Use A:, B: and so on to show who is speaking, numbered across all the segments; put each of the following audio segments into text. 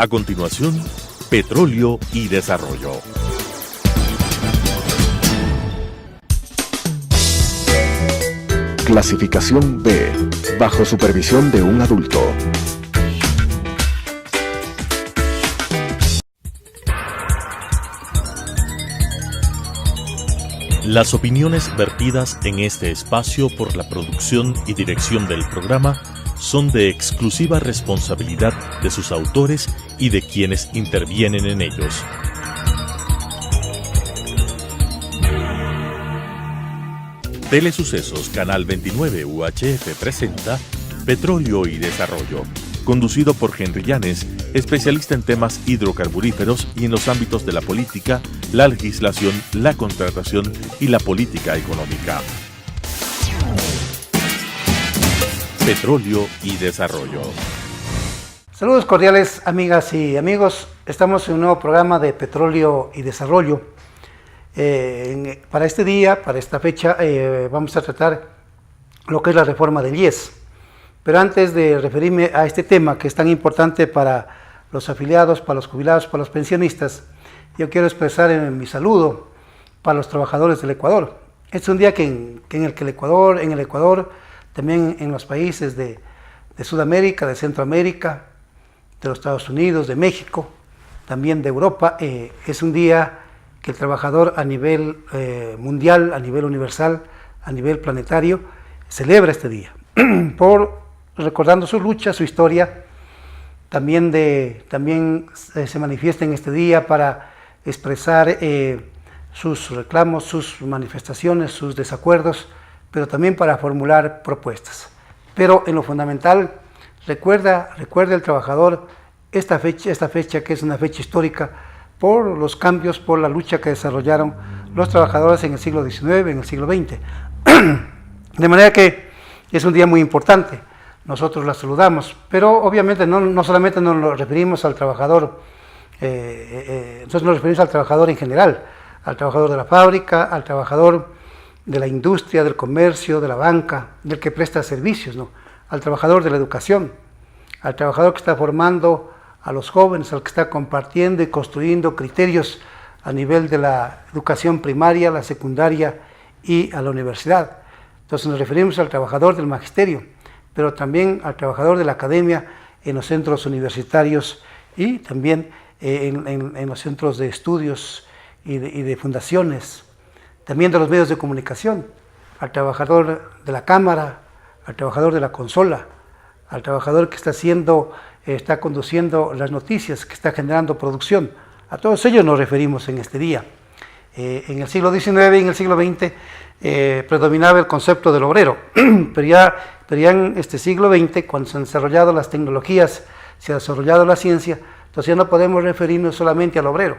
A: A continuación, Petróleo y Desarrollo.
B: Clasificación B, bajo supervisión de un adulto.
A: Las opiniones vertidas en este espacio por la producción y dirección del programa son de exclusiva responsabilidad de sus autores y de quienes intervienen en ellos. Telesucesos Canal 29 UHF presenta Petróleo y Desarrollo, conducido por Henry Llanes, especialista en temas hidrocarburíferos y en los ámbitos de la política, la legislación, la contratación y la política económica. Petróleo y Desarrollo.
C: Saludos cordiales, amigas y amigos. Estamos en un nuevo programa de Petróleo y Desarrollo. Para este día, para esta fecha, vamos a tratar lo que es la reforma del IES. Pero antes de referirme a este tema que es tan importante para los afiliados, para los jubilados, para los pensionistas, yo quiero expresar mi saludo para los trabajadores del Ecuador. Este es un día en el Ecuador, también en los países de Sudamérica, de Centroamérica, de los Estados Unidos, de México, también de Europa, es un día que el trabajador a nivel mundial, a nivel universal, a nivel planetario, celebra este día, recordando su lucha, su historia. También se manifiesta en este día para expresar sus reclamos, sus manifestaciones, sus desacuerdos, pero también para formular propuestas. Pero en lo fundamental, recuerda el trabajador esta fecha que es una fecha histórica por los cambios, por la lucha que desarrollaron los trabajadores en el siglo XIX, en el siglo XX. De manera que es un día muy importante, nosotros la saludamos, pero obviamente no solamente nos referimos al trabajador, nosotros nos referimos al trabajador en general, al trabajador de la fábrica, al trabajador de la industria, del comercio, de la banca, del que presta servicios, ¿no? Al trabajador de la educación, al trabajador que está formando a los jóvenes, al que está compartiendo y construyendo criterios a nivel de la educación primaria, la secundaria y a la universidad. Entonces nos referimos al trabajador del magisterio, pero también al trabajador de la academia en los centros universitarios y también en los centros de estudios y de fundaciones, también de los medios de comunicación, al trabajador de la cámara, al trabajador de la consola, al trabajador que está conduciendo las noticias, que está generando producción. A todos ellos nos referimos en este día. En el siglo XIX y en el siglo XX predominaba el concepto del obrero, pero ya en este siglo XX, cuando se han desarrollado las tecnologías, se ha desarrollado la ciencia, entonces ya no podemos referirnos solamente al obrero.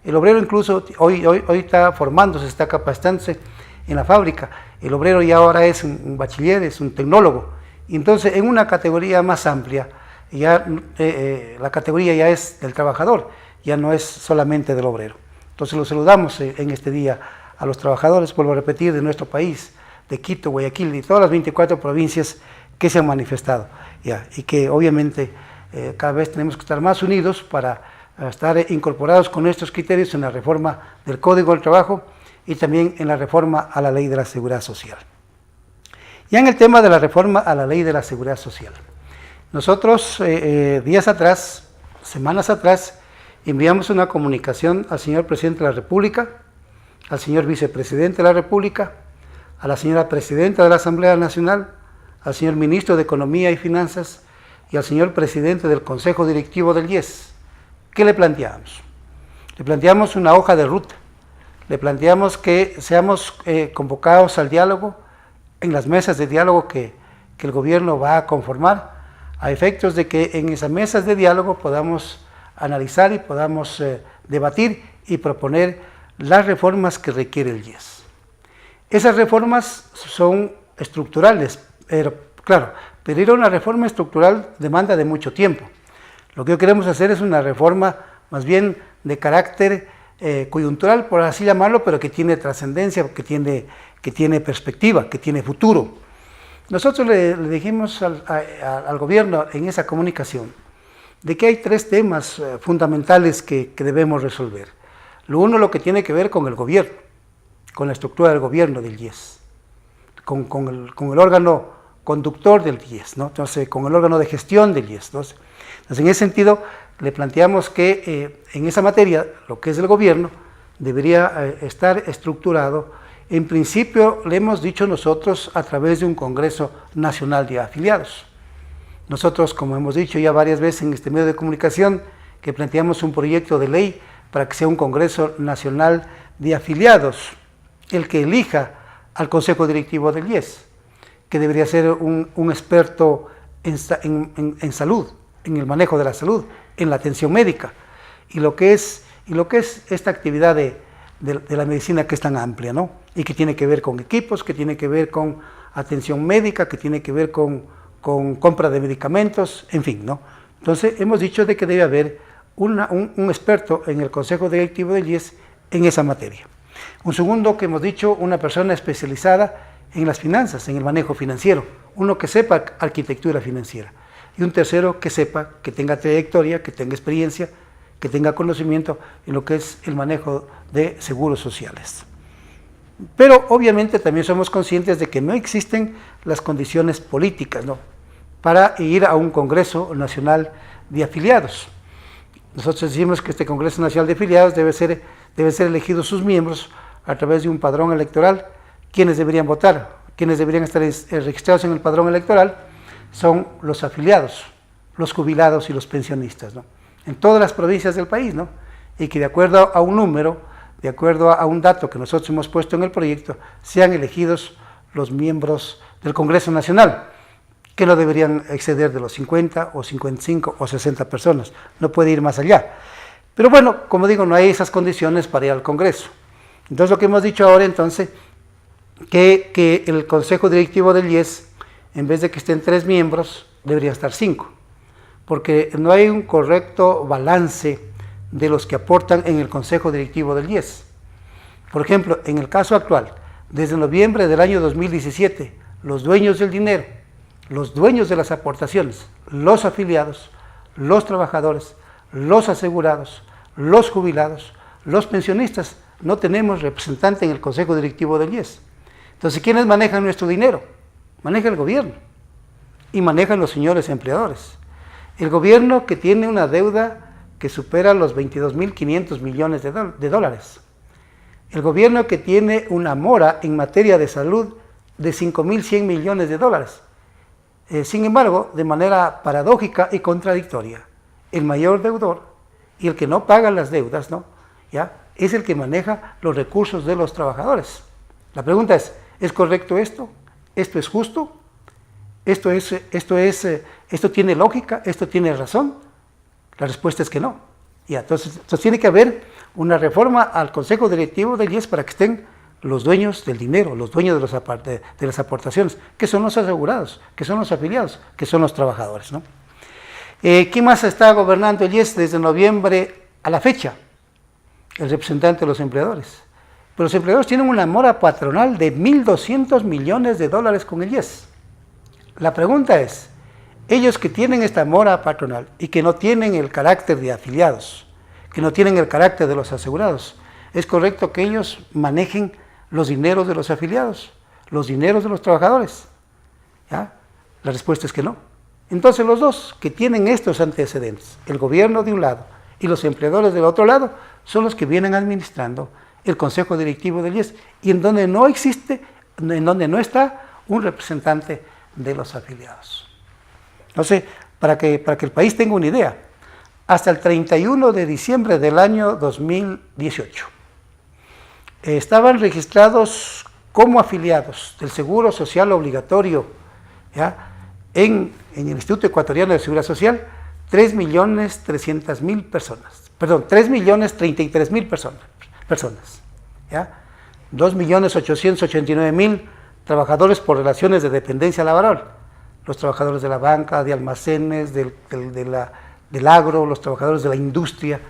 C: El obrero incluso hoy está formándose, está capacitándose en la fábrica. El obrero ya ahora es un bachiller, es un tecnólogo. Y entonces en una categoría más amplia, la categoría ya es del trabajador, ya no es solamente del obrero. Entonces los saludamos en este día a los trabajadores, vuelvo a repetir, de nuestro país, de Quito, Guayaquil y todas las 24 provincias que se han manifestado. Y que obviamente cada vez tenemos que estar más unidos para estar incorporados con estos criterios en la reforma del Código del Trabajo y también en la reforma a la Ley de la Seguridad Social. Ya en el tema de la reforma a la Ley de la Seguridad Social, nosotros semanas atrás, enviamos una comunicación al señor Presidente de la República, al señor Vicepresidente de la República, a la señora Presidenta de la Asamblea Nacional, al señor Ministro de Economía y Finanzas y al señor Presidente del Consejo Directivo del IES. ¿Qué le planteamos? Le planteamos una hoja de ruta, le planteamos que seamos convocados al diálogo en las mesas de diálogo que el gobierno va a conformar, a efectos de que en esas mesas de diálogo podamos analizar y podamos debatir y proponer las reformas que requiere el IES. Esas reformas son estructurales, pero claro, pedir una reforma estructural demanda de mucho tiempo. Lo que queremos hacer es una reforma más bien de carácter coyuntural, por así llamarlo, pero que tiene trascendencia, que tiene perspectiva, que tiene futuro. Nosotros le dijimos al gobierno en esa comunicación de que hay tres temas fundamentales que debemos resolver. Lo que tiene que ver con el gobierno, con la estructura del gobierno del IES, con el órgano conductor del IES, ¿no? Entonces, con el órgano de gestión del IES. Entonces, en ese sentido, le planteamos que en esa materia, lo que es el gobierno, debería estar estructurado. En principio, le hemos dicho nosotros a través de un Congreso Nacional de Afiliados. Nosotros, como hemos dicho ya varias veces en este medio de comunicación, que planteamos un proyecto de ley para que sea un Congreso Nacional de Afiliados, el que elija al Consejo Directivo del IES, que debería ser un experto en salud, en el manejo de la salud, en la atención médica, y lo que es esta actividad de la medicina que es tan amplia, ¿no? Y que tiene que ver con equipos, que tiene que ver con atención médica, que tiene que ver con compra de medicamentos, en fin, ¿no? Entonces, hemos dicho de que debe haber un experto en el Consejo Directivo del IES en esa materia. Un segundo que hemos dicho, una persona especializada en las finanzas, en el manejo financiero, uno que sepa arquitectura financiera. Y un tercero que sepa, que tenga trayectoria, que tenga experiencia, que tenga conocimiento en lo que es el manejo de seguros sociales. Pero obviamente también somos conscientes de que no existen las condiciones políticas, ¿no?, para ir a un Congreso Nacional de Afiliados. Nosotros decimos que este Congreso Nacional de Afiliados deben ser elegidos sus miembros a través de un padrón electoral. ¿Quiénes deberían votar? ¿Quiénes deberían estar registrados en el padrón electoral? Son los afiliados, los jubilados y los pensionistas, ¿no?, en todas las provincias del país, ¿no? Y que de acuerdo a un número, de acuerdo a un dato que nosotros hemos puesto en el proyecto, sean elegidos los miembros del Congreso Nacional, que no deberían exceder de los 50 o 55 o 60 personas, no puede ir más allá. Pero bueno, como digo, no hay esas condiciones para ir al Congreso. Entonces lo que hemos dicho ahora, entonces, que el Consejo Directivo del IES, en vez de que estén 3 miembros, deberían estar 5, porque no hay un correcto balance de los que aportan en el Consejo Directivo del IES. Por ejemplo, en el caso actual, desde noviembre del año 2017, los dueños del dinero, los dueños de las aportaciones, los afiliados, los trabajadores, los asegurados, los jubilados, los pensionistas, no tenemos representante en el Consejo Directivo del IES. Entonces, ¿quiénes manejan nuestro dinero? Maneja el gobierno y manejan los señores empleadores. El gobierno, que tiene una deuda que supera los 22.500 millones de dólares. El gobierno, que tiene una mora en materia de salud de 5.100 millones de dólares. Sin embargo, de manera paradójica y contradictoria, el mayor deudor y el que no paga las deudas, ¿no?, ¿ya?, es el que maneja los recursos de los trabajadores. La pregunta ¿es correcto esto? ¿Esto es justo? ¿Esto tiene lógica? ¿Esto tiene razón? La respuesta es que no. Ya, entonces tiene que haber una reforma al Consejo Directivo del IES para que estén los dueños del dinero, los dueños de las aportaciones, que son los asegurados, que son los afiliados, que son los trabajadores, ¿no? ¿Quién más está gobernando el IES desde noviembre a la fecha? El representante de los empleadores. Pero los empleadores tienen una mora patronal de 1.200 millones de dólares con el IES. La pregunta es, ellos que tienen esta mora patronal y que no tienen el carácter de afiliados, que no tienen el carácter de los asegurados, ¿es correcto que ellos manejen los dineros de los afiliados, los dineros de los trabajadores? ¿Ya? La respuesta es que no. Entonces los dos que tienen estos antecedentes, el gobierno de un lado y los empleadores del otro lado, son los que vienen administrando el Consejo Directivo del IES, y en donde no está un representante de los afiliados. Entonces, para que el país tenga una idea, hasta el 31 de diciembre del año 2018, estaban registrados como afiliados del Seguro Social Obligatorio, ¿ya?, en el Instituto Ecuatoriano de Seguridad Social, 3.300.000 personas, perdón, 3.033.000 personas, ¿ya? 2.889.000 trabajadores por relaciones de dependencia laboral, los trabajadores de la banca, de almacenes, del agro, los trabajadores de la industria,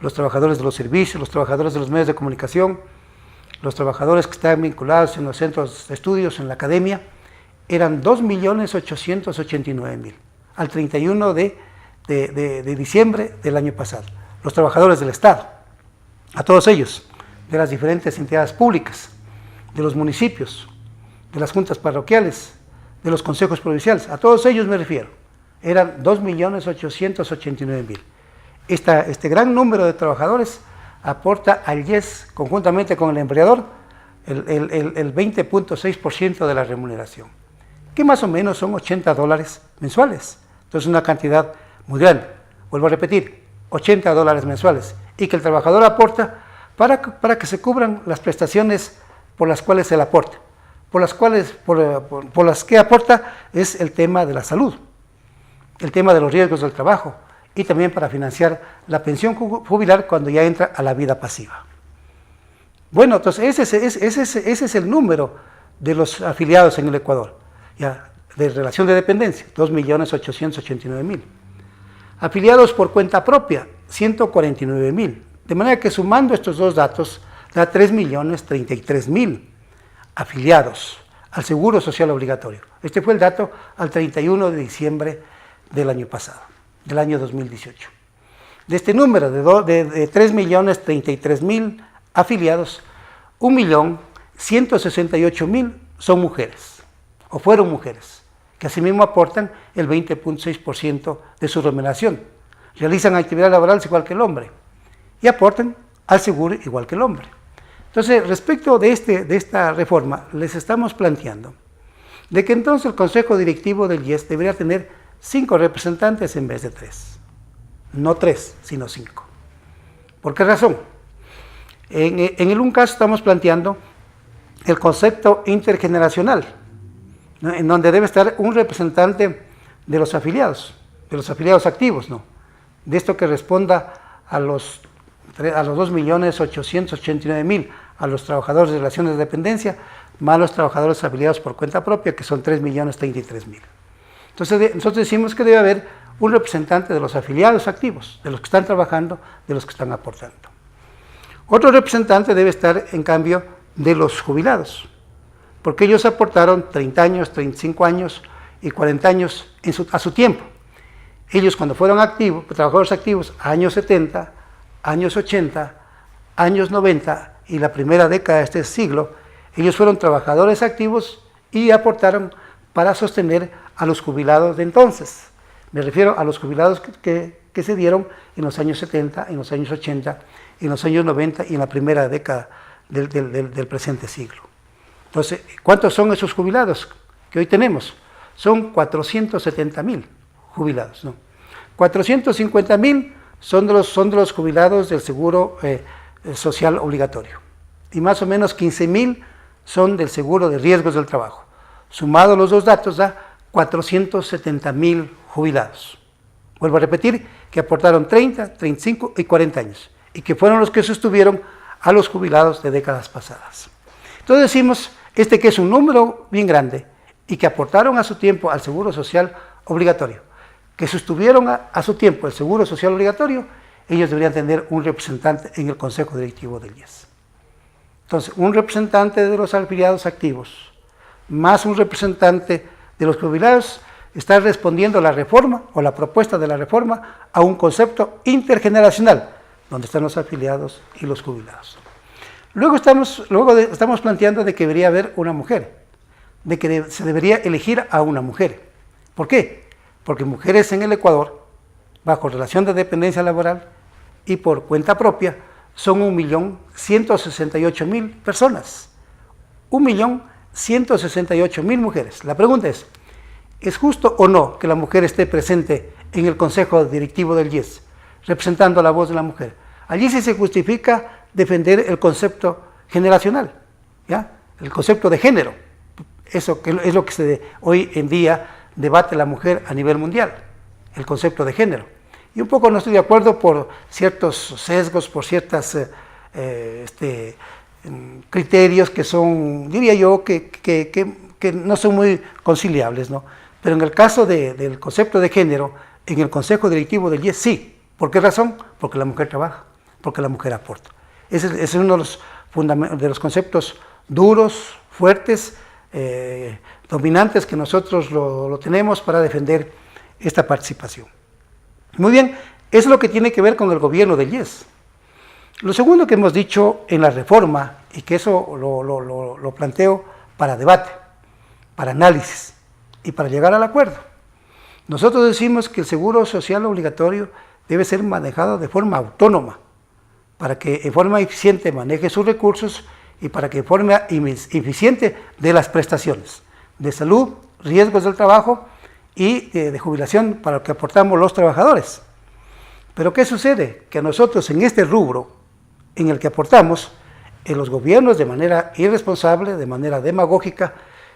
C: los trabajadores de los servicios, los trabajadores de los medios de comunicación, los trabajadores que están vinculados en los centros de estudios, en la academia, eran 2.889.000 al 31 de de diciembre del año pasado. Los trabajadores del Estado, a todos ellos, de las diferentes entidades públicas, de los municipios, de las juntas parroquiales, de los consejos provinciales, a todos ellos me refiero. Eran 2.889.000. Este gran número de trabajadores aporta al IES, conjuntamente con el empleador, el 20.6% de la remuneración, que más o menos son $80 mensuales. Entonces una cantidad muy grande. Vuelvo a repetir, $80 mensuales, y que el trabajador aporta para que se cubran las prestaciones por las cuales él aporta. Por las que aporta es el tema de la salud, el tema de los riesgos del trabajo, y también para financiar la pensión jubilar cuando ya entra a la vida pasiva. Bueno, entonces ese es el número de los afiliados en el Ecuador, ya, de relación de dependencia, 2.889.000. Afiliados por cuenta propia, 149.000. De manera que sumando estos dos datos, da 3.033.000 afiliados al Seguro Social Obligatorio. Este fue el dato al 31 de diciembre del año pasado, del año 2018. De este número de 3.033.000 afiliados, 1.168.000 son mujeres, o fueron mujeres, que asimismo aportan el 20.6% de su remuneración. Realizan actividad laboral igual que el hombre y aportan al seguro igual que el hombre. Entonces, respecto de esta reforma, les estamos planteando de que entonces el Consejo Directivo del IES debería tener 5 representantes en vez de 3. No 3, sino 5. ¿Por qué razón? En un caso estamos planteando el concepto intergeneracional, ¿no?, en donde debe estar un representante de los afiliados activos, ¿no?, de esto que responda a los 2.889.000, a los trabajadores de relaciones de dependencia, más los trabajadores afiliados por cuenta propia, que son 3.033.000. Entonces nosotros decimos que debe haber un representante de los afiliados activos, de los que están trabajando, de los que están aportando. Otro representante debe estar, en cambio, de los jubilados, porque ellos aportaron 30 años, 35 años y 40 años a su tiempo. Ellos, cuando fueron activos, trabajadores activos, años 70, años 80, años 90 y la primera década de este siglo, ellos fueron trabajadores activos y aportaron para sostener a los jubilados de entonces. Me refiero a los jubilados que se dieron en los años 70, en los años 80, en los años 90 y en la primera década del presente siglo. Entonces, ¿cuántos son esos jubilados que hoy tenemos? Son 470.000 jubilados, ¿no? 450.000 son de los jubilados del Seguro Social Obligatorio, y más o menos 15.000 son del Seguro de Riesgos del Trabajo. Sumados los dos datos da 470.000 jubilados. Vuelvo a repetir que aportaron 30, 35 y 40 años, y que fueron los que sostuvieron a los jubilados de décadas pasadas. Entonces decimos, que es un número bien grande, y que aportaron a su tiempo al Seguro Social Obligatorio, que sostuvieron a su tiempo el Seguro Social Obligatorio, ellos deberían tener un representante en el Consejo Directivo del IES. Entonces, un representante de los afiliados activos, más un representante de los jubilados, está respondiendo la reforma o la propuesta de la reforma a un concepto intergeneracional, donde están los afiliados y los jubilados. Luego estamos planteando de que debería haber una mujer, de que se debería elegir a una mujer. ¿Por qué? Porque mujeres en el Ecuador, bajo relación de dependencia laboral y por cuenta propia, son 1.168.000 personas. 1.168.000 mujeres. La pregunta ¿es justo o no que la mujer esté presente en el Consejo Directivo del IES, representando la voz de la mujer? Allí sí se justifica defender el concepto generacional, ¿ya?, el concepto de género. Eso que es lo que hoy en día debate la mujer a nivel mundial, el concepto de género. Y un poco no estoy de acuerdo por ciertos sesgos, por ciertos criterios que son, diría yo, que no son muy conciliables, ¿no? Pero en el caso del concepto de género, en el Consejo Directivo del IES, sí. ¿Por qué razón? Porque la mujer trabaja, porque la mujer aporta. Ese es uno de los conceptos duros, fuertes, dominantes, que nosotros lo tenemos para defender esta participación. Muy bien, eso es lo que tiene que ver con el gobierno del IES. Lo segundo que hemos dicho en la reforma, y que eso lo planteo para debate, para análisis y para llegar al acuerdo. Nosotros decimos que el seguro social obligatorio debe ser manejado de forma autónoma, para que en forma eficiente maneje sus recursos y para que en forma eficiente dé las prestaciones de salud, riesgos del trabajo y de jubilación para lo que aportamos los trabajadores. Pero ¿qué sucede? Que nosotros en este rubro en el que aportamos, en los gobiernos de manera irresponsable, de manera demagógica,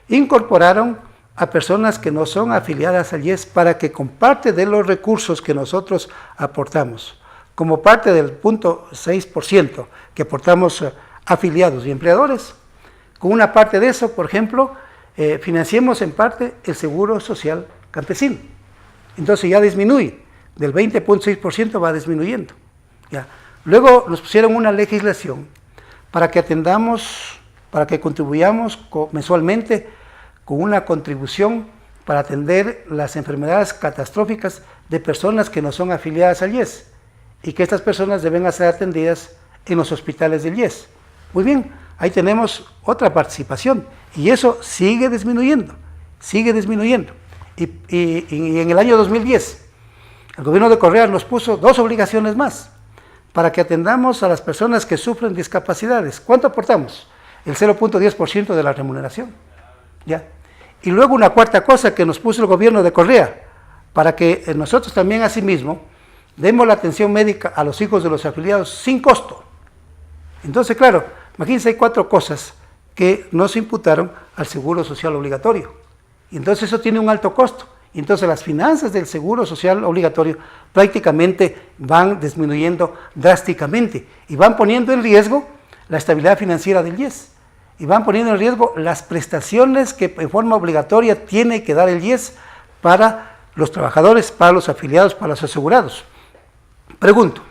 C: incorporaron a personas que no son afiliadas al IES para que con parte de los recursos que nosotros aportamos, como parte del 0.6% que aportamos afiliados y empleadores, con una parte de eso, por ejemplo, financiemos en parte el seguro social campesino. Entonces ya disminuye, del 20.6% va disminuyendo. ¿Ya? Luego nos pusieron una legislación para que atendamos, para que contribuyamos mensualmente con una contribución para atender las enfermedades catastróficas de personas que no son afiliadas al IES y que estas personas deben ser atendidas en los hospitales del IES. Muy bien, ahí tenemos otra participación y eso sigue disminuyendo. Y en el año 2010, el gobierno de Correa nos puso 2 obligaciones más para que atendamos a las personas que sufren discapacidades. ¿Cuánto aportamos? El 0.10% de la remuneración. ¿Ya? Y luego una cuarta cosa que nos puso el gobierno de Correa, para que nosotros también asimismo demos la atención médica a los hijos de los afiliados sin costo. Entonces, claro, imagínense, hay 4 cosas que no se imputaron al seguro social obligatorio. Y entonces eso tiene un alto costo. Y entonces las finanzas del seguro social obligatorio prácticamente van disminuyendo drásticamente y van poniendo en riesgo la estabilidad financiera del IES. Y van poniendo en riesgo las prestaciones que en forma obligatoria tiene que dar el IES para los trabajadores, para los afiliados, para los asegurados. Pregunto,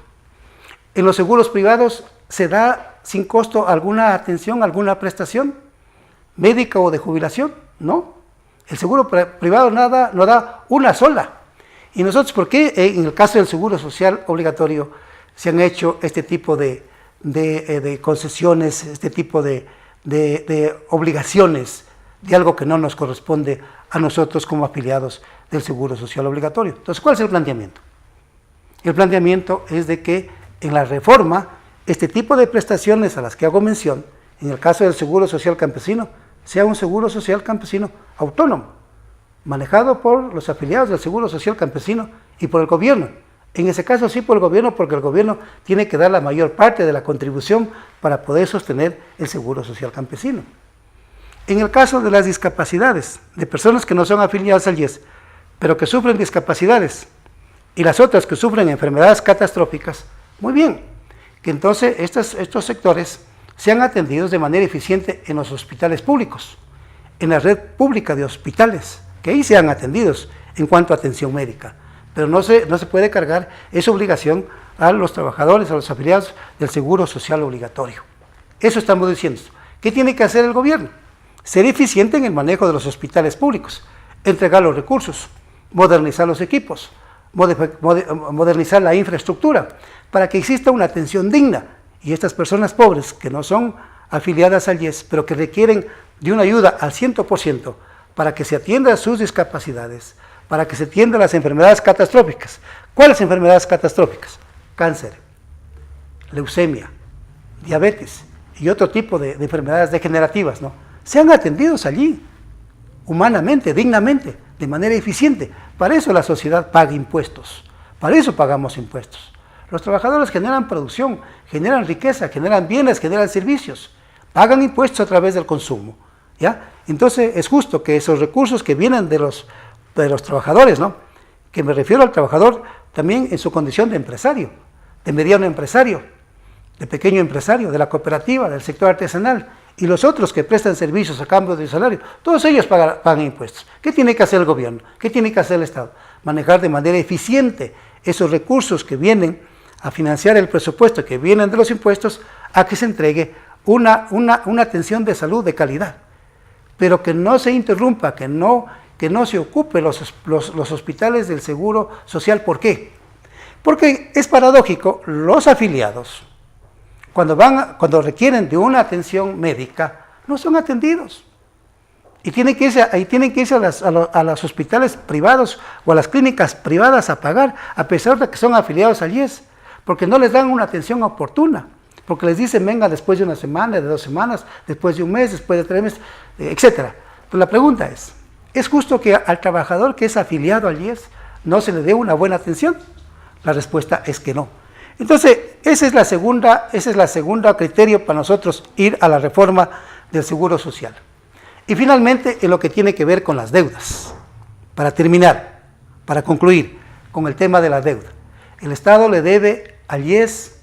C: ¿en los seguros privados se da sin costo alguna atención, alguna prestación médica o de jubilación? No. El seguro privado no da una sola. Y nosotros, ¿por qué en el caso del seguro social obligatorio se han hecho este tipo de concesiones, este tipo de obligaciones de algo que no nos corresponde a nosotros como afiliados del seguro social obligatorio? Entonces, ¿cuál es el planteamiento? El planteamiento es de que en la reforma, este tipo de prestaciones a las que hago mención, en el caso del seguro social campesino, sea un seguro social campesino autónomo, manejado por los afiliados del seguro social campesino y por el gobierno. En ese caso sí por el gobierno, porque el gobierno tiene que dar la mayor parte de la contribución para poder sostener el seguro social campesino. En el caso de las discapacidades, de personas que no son afiliadas al IES, pero que sufren discapacidades, y las otras que sufren enfermedades catastróficas, muy bien, que entonces estos sectores sean atendidos de manera eficiente en los hospitales públicos, en la red pública de hospitales, que ahí sean atendidos en cuanto a atención médica. Pero no se puede cargar esa obligación a los trabajadores, a los afiliados del seguro social obligatorio. Eso estamos diciendo. ¿Qué tiene que hacer el gobierno? Ser eficiente en el manejo de los hospitales públicos, entregar los recursos, modernizar los equipos, modernizar la infraestructura, para que exista una atención digna. Y estas personas pobres que no son afiliadas al IES, pero que requieren de una ayuda al 100% para que se atiendan sus discapacidades, para que se atiendan las enfermedades catastróficas. ¿Cuáles enfermedades catastróficas? Cáncer, leucemia, diabetes y otro tipo de enfermedades degenerativas, ¿no? Sean atendidos allí, humanamente, dignamente, de manera eficiente. Para eso la sociedad paga impuestos, para eso pagamos impuestos. Los trabajadores generan producción, generan riqueza, generan bienes, generan servicios, pagan impuestos a través del consumo, ¿ya? Entonces es justo que esos recursos que vienen de los trabajadores, ¿no? Que me refiero al trabajador también en su condición de empresario, de mediano empresario, de pequeño empresario, de la cooperativa, del sector artesanal, y los otros que prestan servicios a cambio de salario, todos ellos pagan impuestos. ¿Qué tiene que hacer el gobierno? ¿Qué tiene que hacer el Estado? Manejar de manera eficiente esos recursos que vienen a financiar el presupuesto, que vienen de los impuestos, a que se entregue una atención de salud de calidad, pero que no se interrumpa, que no se ocupe los hospitales del seguro social. ¿Por qué? Porque es paradójico, los afiliados, cuando requieren de una atención médica, no son atendidos. Y tienen que irse a los hospitales privados o a las clínicas privadas a pagar, a pesar de que son afiliados al IES, porque no les dan una atención oportuna, porque les dicen venga después de una semana, de 2 semanas, después de un mes, después de 3 meses, etc. Pero la pregunta ¿es justo que al trabajador que es afiliado al IES no se le dé una buena atención? La respuesta es que no. Entonces, ese es la segunda criterio para nosotros ir a la reforma del Seguro Social. Y finalmente, en lo que tiene que ver con las deudas. Para terminar, para concluir con el tema de la deuda. El Estado le debe al IES,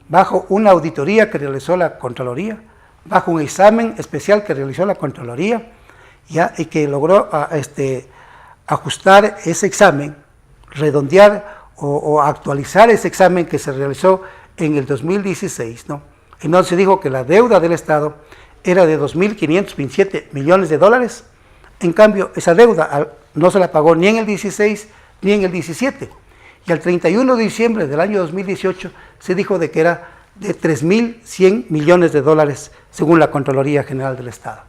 C: bajo una auditoría que realizó la Contraloría, bajo un examen especial que realizó la Contraloría, y que logró ajustar ese examen, redondear o actualizar ese examen que se realizó en el 2016, ¿no? Entonces dijo que la deuda del Estado era de 2.527 millones de dólares. En cambio, esa deuda no se la pagó ni en el 16 ni en el 17. Y al 31 de diciembre del año 2018 se dijo de que era de 3.100 millones de dólares, según la Contraloría General del Estado.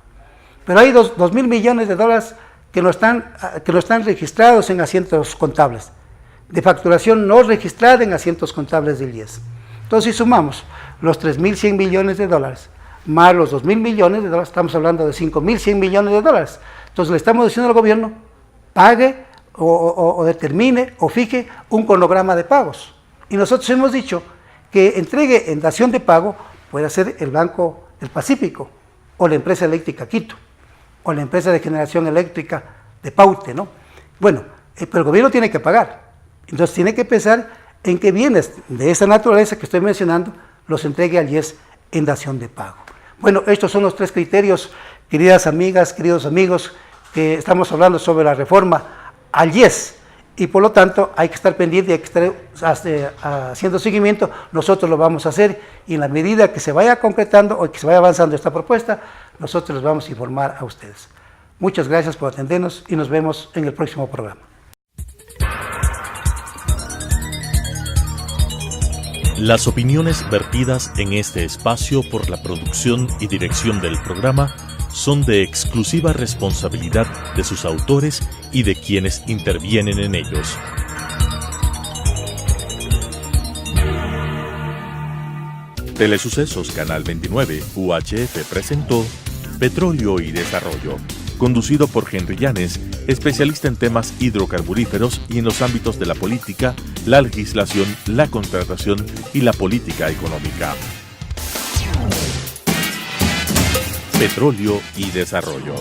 C: Pero hay 2.000 millones de dólares que no están registrados en asientos contables, de facturación no registrada en asientos contables del IES. Entonces, si sumamos los 3.100 millones de dólares más los 2.000 millones de dólares, estamos hablando de 5.100 millones de dólares. Entonces, le estamos diciendo al gobierno, pague o determine o fije un cronograma de pagos. Y nosotros hemos dicho que entregue en dación de pago, puede ser el Banco del Pacífico, o la empresa eléctrica Quito, o la empresa de generación eléctrica de Paute, ¿no? Bueno, pero el gobierno tiene que pagar. Entonces tiene que pensar en que bienes de esa naturaleza que estoy mencionando los entregue al IES en dación de pago. Bueno, estos son los 3 criterios, queridas amigas, queridos amigos, que estamos hablando sobre la reforma al IES, y por lo tanto hay que estar pendiente, hay que estar haciendo seguimiento. Nosotros lo vamos a hacer, y en la medida que se vaya concretando o que se vaya avanzando esta propuesta, nosotros les vamos a informar a ustedes. Muchas gracias por atendernos y nos vemos en el próximo programa.
A: Las opiniones vertidas en este espacio por la producción y dirección del programa son de exclusiva responsabilidad de sus autores y de quienes intervienen en ellos. Telesucesos Canal 29 UHF presentó Petróleo y Desarrollo, conducido por Henry Llanes, especialista en temas hidrocarburíferos y en los ámbitos de la política, la legislación, la contratación y la política económica. Petróleo y Desarrollo.